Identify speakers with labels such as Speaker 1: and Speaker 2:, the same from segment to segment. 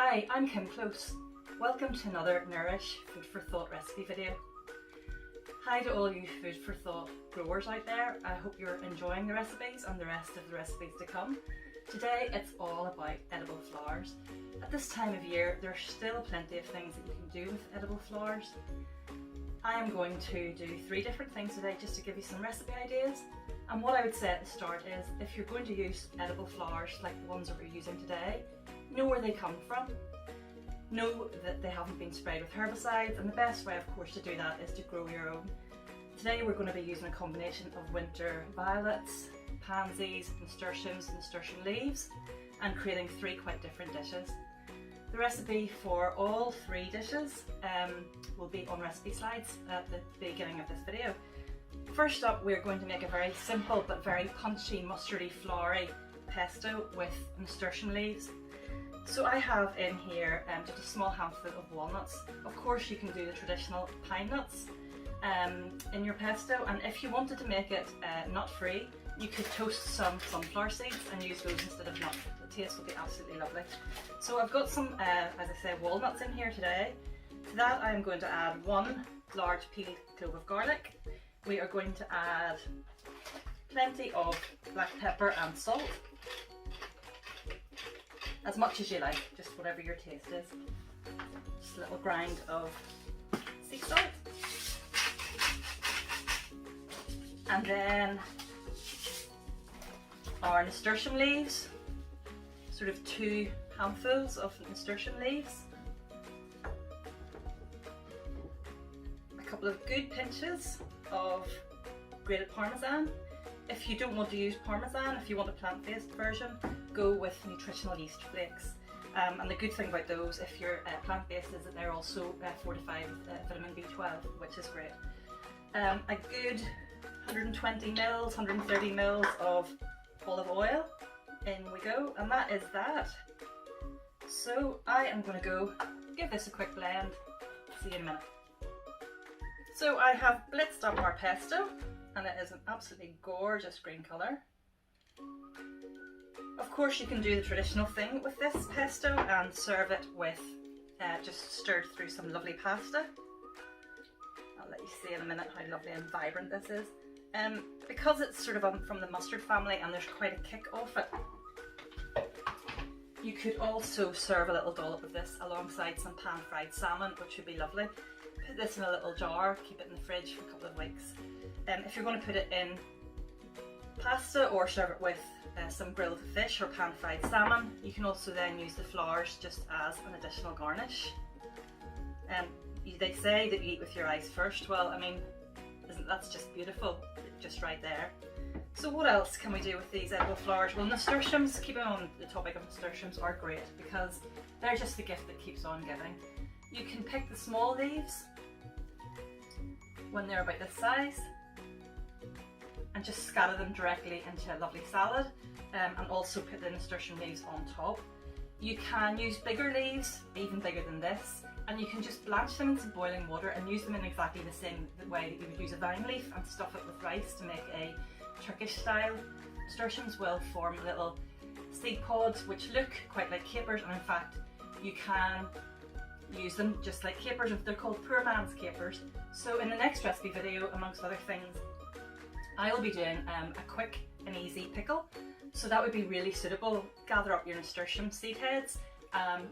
Speaker 1: Hi, I'm Kim Close. Welcome to another Nourish Food for Thought recipe video. Hi to all you Food for Thought growers out there. I hope you're enjoying the recipes and the rest of the recipes to come. Today it's all about edible flowers. At this time of year there's still plenty of things that you can do with edible flowers. I am going to do 3 different things today just to give you some recipe ideas. And what I would say at the start is, if you're going to use edible flowers like the ones that we're using today, know where they come from. Know that they haven't been sprayed with herbicides, and the best way of course to do that is to grow your own. Today we're going to be using a combination of winter violets, pansies, nasturtiums, nasturtium leaves, and creating 3 quite different dishes. The recipe for all 3 dishes will be on recipe slides at the beginning of this video. First up, we're going to make a very simple but very punchy, mustardy, flowery pesto with nasturtium leaves. So I have in here just a small handful of walnuts. Of course you can do the traditional pine nuts in your pesto, and if you wanted to make it nut-free, you could toast some sunflower seeds and use those instead of nuts. The taste will be absolutely lovely. So I've got some, as I say, walnuts in here today. To that I'm going to add 1 large peeled clove of garlic. We are going to add plenty of black pepper and salt. As much as you like, just whatever your taste is. Just a little grind of sea salt. And then our nasturtium leaves, sort of 2 handfuls of nasturtium leaves. A couple of good pinches of grated parmesan. If you don't want to use parmesan, if you want a plant-based version, go with nutritional yeast flakes. And the good thing about those, if you're plant-based, is that they're also fortified with vitamin B12, which is great. A good 120 mils, 130 mils of olive oil. In we go, and that is that. So I am going to go give this a quick blend. See you in a minute. So I have blitzed up our pesto, and it is an absolutely gorgeous green colour. Of course you can do the traditional thing with this pesto and serve it with just stirred through some lovely pasta. I'll let you see in a minute how lovely and vibrant this is. Because it's sort of from the mustard family and there's quite a kick off it, you could also serve a little dollop of this alongside some pan-fried salmon, which would be lovely. Put this in a little jar, keep it in the fridge for a couple of weeks. If you're going to put it in pasta or serve it with some grilled fish or pan-fried salmon, you can also then use the flowers just as an additional garnish. They say that you eat with your eyes first. Well, I mean, that's just beautiful, just right there. So what else can we do with these edible flowers? Well, nasturtiums, keeping on the topic of nasturtiums, are great because they're just the gift that keeps on giving. You can pick the small leaves when they're about this size and just scatter them directly into a lovely salad, and also put the nasturtium leaves on top. You can use bigger leaves, even bigger than this, and you can just blanch them into boiling water and use them in exactly the same way that you would use a vine leaf, and stuff it with rice to make a Turkish style. Nasturtiums will form little seed pods which look quite like capers, and in fact you can use them just like capers. They're called poor man's capers. So in the next recipe video, amongst other things, I will be doing a quick and easy pickle. So that would be really suitable. Gather up your nasturtium seed heads,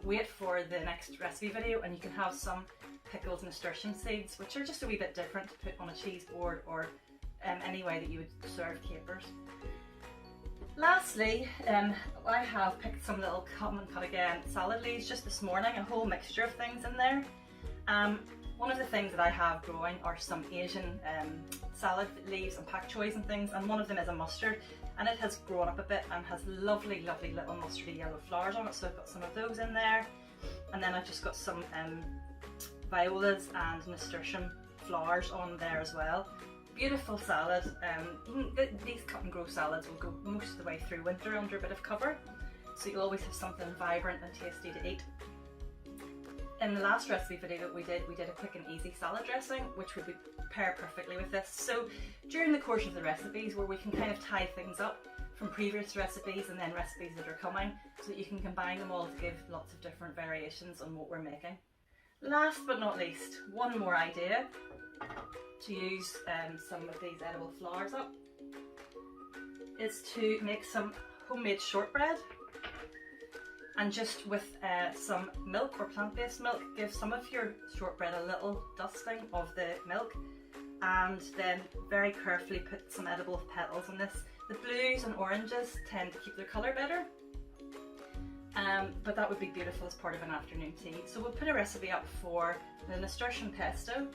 Speaker 1: wait for the next recipe video, and you can have some pickled nasturtium seeds, which are just a wee bit different to put on a cheese board or any way that you would serve capers. Lastly, I have picked some little come and cut again salad leaves just this morning, a whole mixture of things in there. One of the things that I have growing are some Asian salad leaves and pak choys and things, and one of them is a mustard, and it has grown up a bit and has lovely, lovely little mustardy yellow flowers on it, so I've got some of those in there. And then I've just got some violas and nasturtium flowers on there as well. Beautiful salad. These cut and grow salads will go most of the way through winter under a bit of cover, so you'll always have something vibrant and tasty to eat. In the last recipe video that we did a quick and easy salad dressing, which would pair perfectly with this. So during the course of the recipes, where we can kind of tie things up, from previous recipes and then recipes that are coming, so that you can combine them all to give lots of different variations on what we're making. Last but not least, one more idea to use some of these edible flowers up is to make some homemade shortbread, and just with some milk or plant-based milk, give some of your shortbread a little dusting of the milk, and then very carefully put some edible petals in this. The blues and oranges tend to keep their colour better, but that would be beautiful as part of an afternoon tea. So we'll put a recipe up for the nasturtium pesto.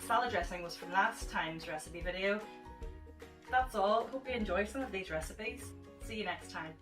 Speaker 1: Salad dressing was from last time's recipe video. That's all. Hope you enjoy some of these recipes. See you next time.